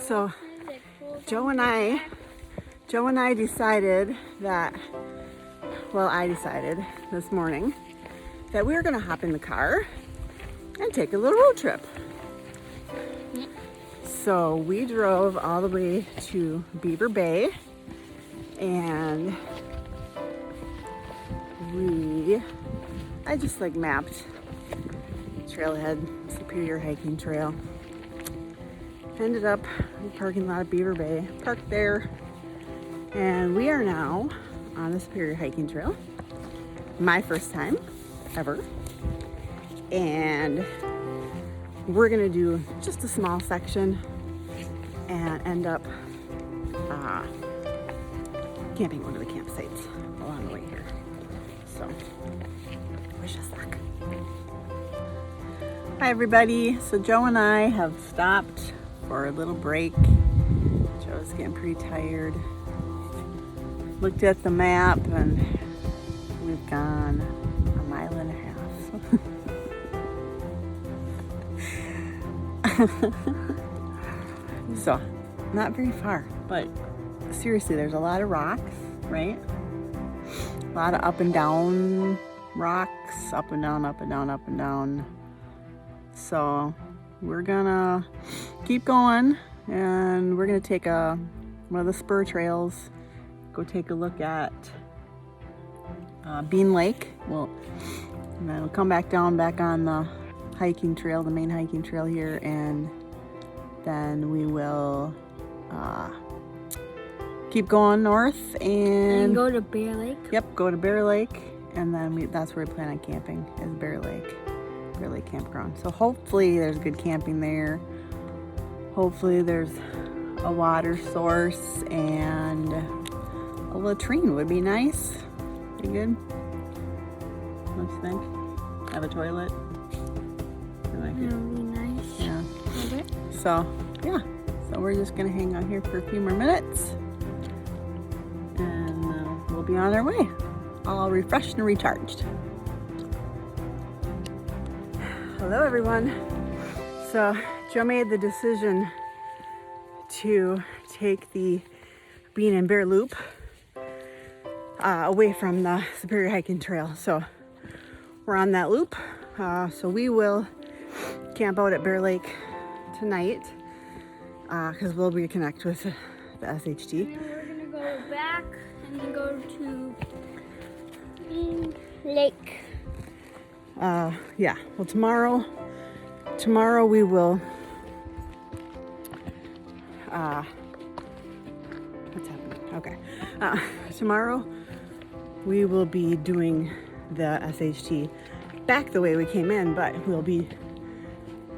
So Joe and I decided that, well, I decided this morning that we were gonna hop in the car and take a little road trip. So we drove all the way to Beaver Bay, and I just like mapped Trailhead, Superior Hiking Trail. Ended up in the parking lot of Beaver Bay, parked there, and we are now on the Superior Hiking Trail. My first time ever. And we're gonna do just a small section and end up camping one of the campsites along the way here. So, wish us luck. Hi everybody. So Joe and I have stopped for a little break. Joe's getting pretty tired. Looked at the map and we've gone a mile and a half. So, not very far, but seriously, there's a lot of rocks, right? A lot of up and down rocks, up and down, up and down, up and down. So we're gonna keep going, and we're gonna take one of the spur trails, go take a look at Bean Lake. And then we'll come back down back on the hiking trail, the main hiking trail here, and then we will keep going north and go to Bear Lake. Yep, go to Bear Lake, and then that's where we plan on camping, is Bear Lake Campground. So hopefully there's good camping there. Hopefully there's a water source, and a latrine would be nice. Be good. What do you think? Have a toilet. That would be nice. Yeah. So yeah. So we're just gonna hang out here for a few more minutes, and we'll be on our way, all refreshed and recharged. Hello everyone. So Joe made the decision to take the Bean and Bear Loop away from the Superior Hiking Trail. So we're on that loop. So we will camp out at Bear Lake tonight, because we'll reconnect with the SHT. And we're gonna go back and then go to Bean Lake. Yeah. Well, tomorrow we will. What's happening? Okay. Tomorrow we will be doing the SHT back the way we came in, but we'll be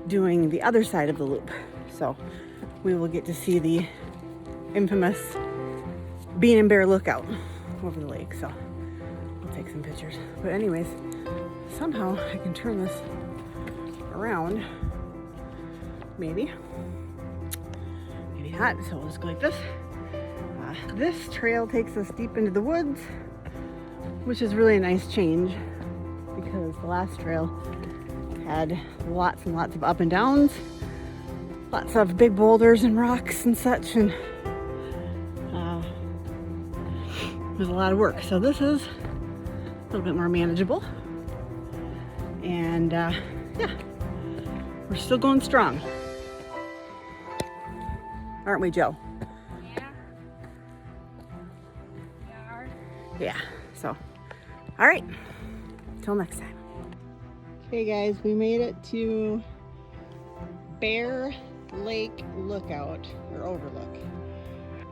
doing the other side of the loop. So we will get to see the infamous Bean and Bear lookout over the lake. So we'll take some pictures. But anyways, somehow I can turn this around. Maybe not. So we'll just go like this. This trail takes us deep into the woods, which is really a nice change, because the last trail had lots and lots of up and downs, lots of big boulders and rocks and such, and it was a lot of work. So this is a little bit more manageable, and yeah, we're still going strong, aren't we, Joe? Yeah. So, all right, till next time. Okay guys, we made it to Bear Lake Lookout, or Overlook,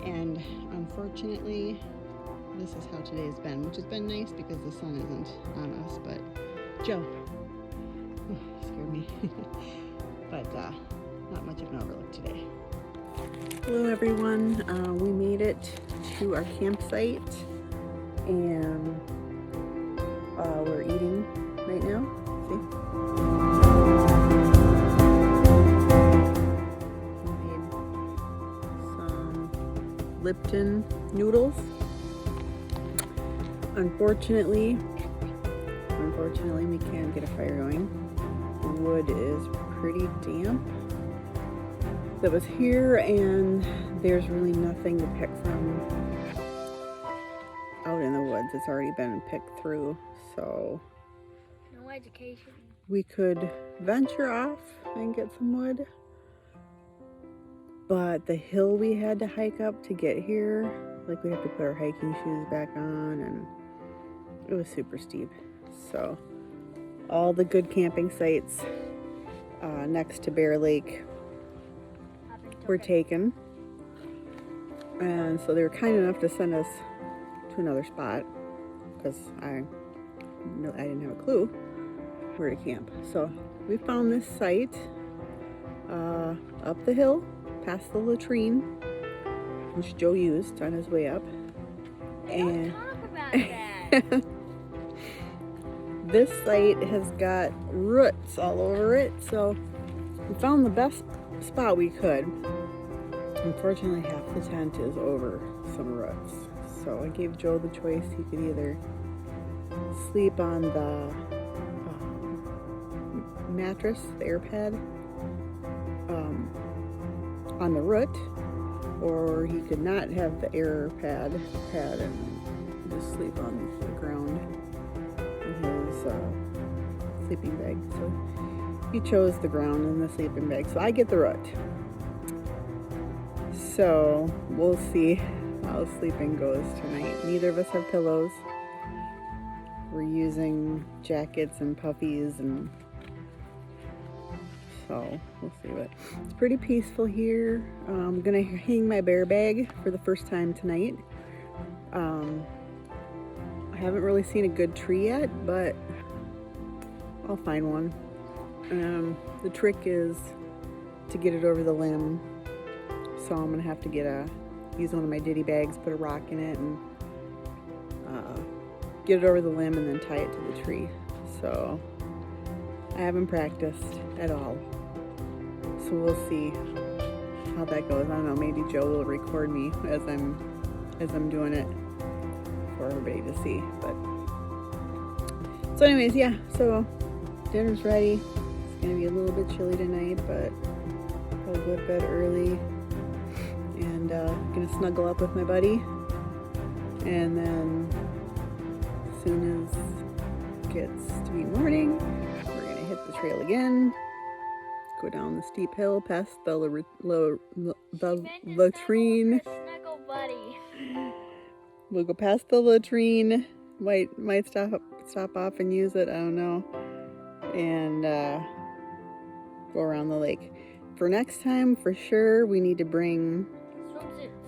and unfortunately this is how today's been, which has been nice because the sun isn't on us. But Joe, scared me. But not much of an overlook today. Hello everyone, we made it to our campsite, and we're eating right now. See? We made some Lipton noodles. Unfortunately, we can't get a fire going. The wood is pretty damp. that was here, and there's really nothing to pick from out in the woods. It's already been picked through, so No education. we could venture off and get some wood, but the hill we had to hike up to get here, like we have to put our hiking shoes back on, and it was super steep. So all the good camping sites next to Bear Lake were taken, and so they were kind enough to send us to another spot because I didn't have a clue where to camp. So we found this site up the hill past the latrine, which Joe used on his way up. And Don't talk about that. this site has got roots all over it, so we found the best spot we could. Unfortunately, half the tent is over some roots, so I gave Joe the choice. He could either sleep on the mattress, the air pad, on the root, or he could not have the air pad and just sleep on the ground in his sleeping bag. So he chose the ground and the sleeping bag, so I get the root. So we'll see how sleeping goes tonight. Neither of us have pillows. We're using jackets and puffies, and so we'll see. But it's pretty peaceful here. I'm gonna hang my bear bag for the first time tonight. I haven't really seen a good tree yet, but I'll find one. The trick is to get it over the limb. So I'm gonna have to use one of my ditty bags, put a rock in it, and get it over the limb, and then tie it to the tree. So I haven't practiced at all. So we'll see how that goes. I don't know, maybe Joe will record me as I'm doing it for everybody to see. But so anyways, yeah, so dinner's ready. It's gonna be a little bit chilly tonight, but I'll go to bed early. And gonna snuggle up with my buddy, and then as soon as it gets to be morning, we're gonna hit the trail again, go down the steep hill past the latrine. Snuggle buddy. We'll go past the latrine, might stop off and use it, I don't know, and go around the lake. For next time, for sure, we need to bring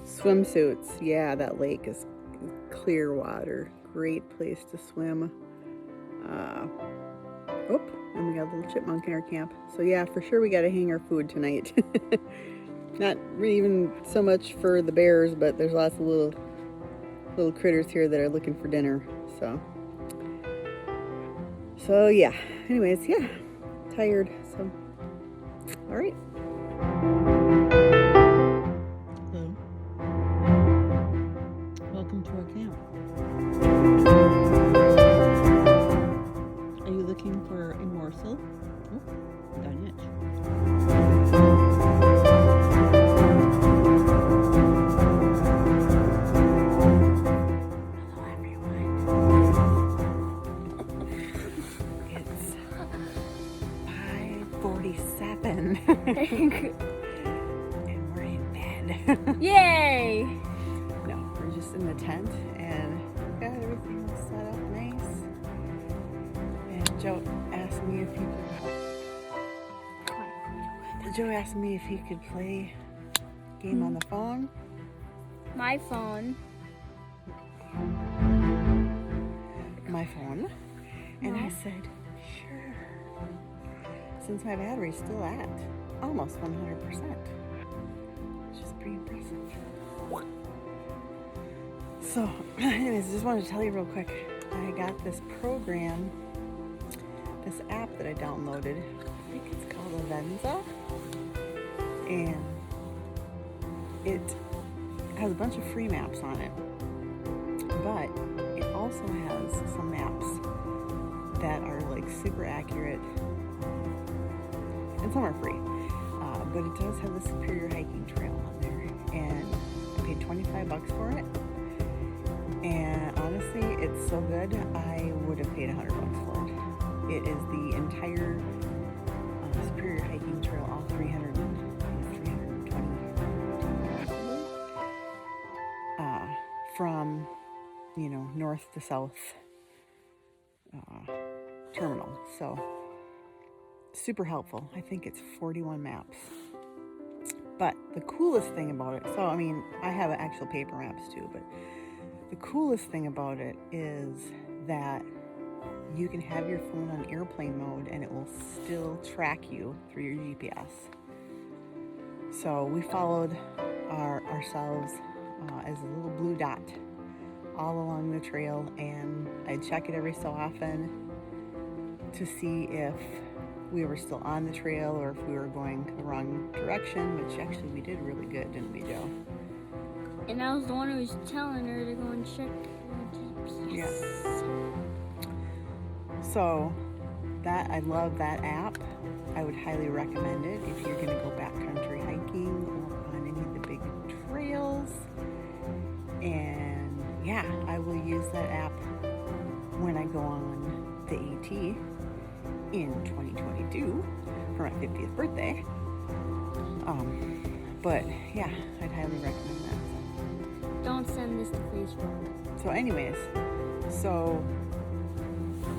swimsuits. Yeah, that lake is clear water. Great place to swim. And we got a little chipmunk in our camp. So yeah, for sure we got to hang our food tonight. Not even so much for the bears, but there's lots of little critters here that are looking for dinner. So yeah. Anyways, yeah, tired. So all right. Hello. Welcome to our camp. Are you looking for a morsel? Oh, done yet. Hello, everyone. It's 5:47. And we're in bed. Yay! No, we're just in the tent, and got everything all set up nice. And Joe asked me if he could play a game on the phone. My phone. And I said, sure. Since my battery's still at almost 100%, which is pretty impressive. So, anyways, I just wanted to tell you real quick. I got this program, this app that I downloaded. I think it's called Avenza. And it has a bunch of free maps on it. But it also has some maps that are like super accurate. And some are free. But it does have the Superior hiking trail on there, and I paid $25 for it. And honestly, it's so good, I would have paid $100 for it. It is the entire Superior hiking trail, all 320 from, you know, north to south terminal. So super helpful. I think it's 41 maps. But the coolest thing about it, so I mean, I have actual paper maps too, but the coolest thing about it is that you can have your phone on airplane mode and it will still track you through your GPS. So we followed ourselves as a little blue dot all along the trail, and I'd check it every so often to see if we were still on the trail or if we were going the wrong direction, which actually we did really good, didn't we, Joe? And I was the one who was telling her to go and check the GPS. Yeah. So that, I love that app. I would highly recommend it if you're gonna go backcountry hiking or on any of the big trails. And yeah, I will use that app when I go on the AT in 2022 for my 50th birthday. But yeah, I'd highly recommend that. Don't send this to Facebook. So anyways, so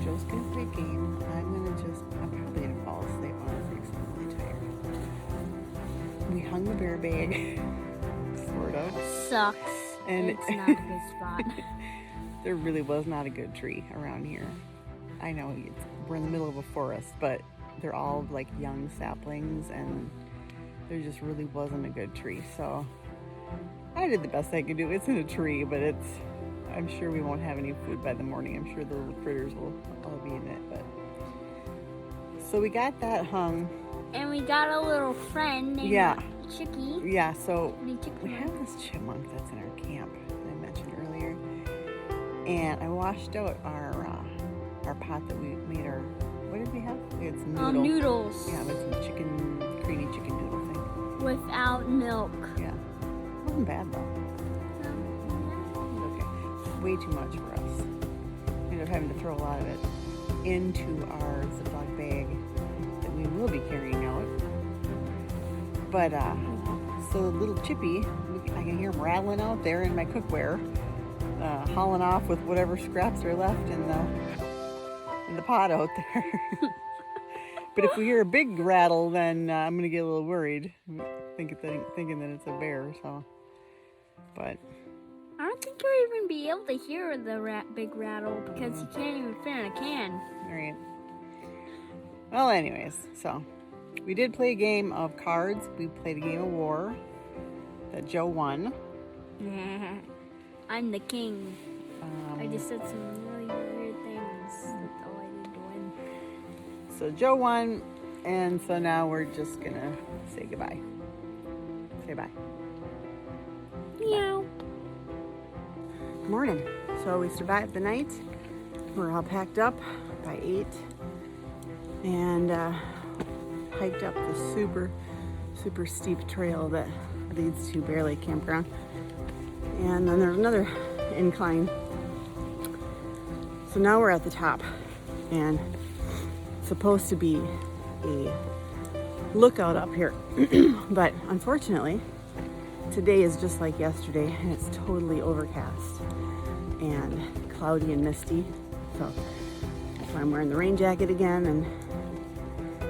Joe's gonna play a game. I'm probably gonna fall asleep, honestly, because I'm really tired. We hung the bear bag, sort of. Sucks. And it's not a good spot. There really was not a good tree around here. I know we're in the middle of a forest, but they're all like young saplings, and there just really wasn't a good tree. So I did the best I could do. It's in a tree, but I'm sure we won't have any food by the morning. I'm sure the little critters will all be in it. But so we got that hung. And we got a little friend named Chicky. Yeah, so we have this chipmunk that's in our camp that I mentioned earlier. And I washed out our pot that we made our, what did we have? We had some noodles. Yeah, with some creamy chicken noodle thing. Without milk. Yeah. It wasn't bad though. Okay. Way too much for us. We ended up having to throw a lot of it into our Ziploc bag that we will be carrying out. But so little Chippy, I can hear him rattling out there in my cookware, hauling off with whatever scraps are left in the pot out there. But if we hear a big rattle, then I'm gonna get a little worried, thinking that it's a bear. So, but I don't think you'll even be able to hear the big rattle because you can't even fit in a can. All right. Well, anyways, so we did play a game of cards. We played a game of war that Joe won. I'm the king. I just said some really weird things. That's all I need to win. So Joe won, and so now we're just gonna say goodbye. Say bye. Meow. Good morning. So we survived the night. We're all packed up by 8 and hiked up the super steep trail that leads to Bear Lake Campground. And then there's another incline. So now we're at the top, and it's supposed to be a lookout up here. But unfortunately, today is just like yesterday, and it's totally overcast and cloudy and misty. So that's why I'm wearing the rain jacket again and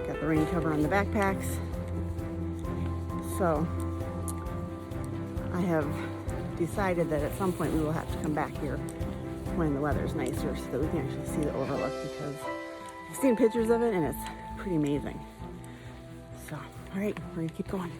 got the rain cover on the backpacks. So I have decided that at some point we will have to come back here when the weather's nicer so that we can actually see the overlook, because I've seen pictures of it and it's pretty amazing. So, all right, we're gonna keep going.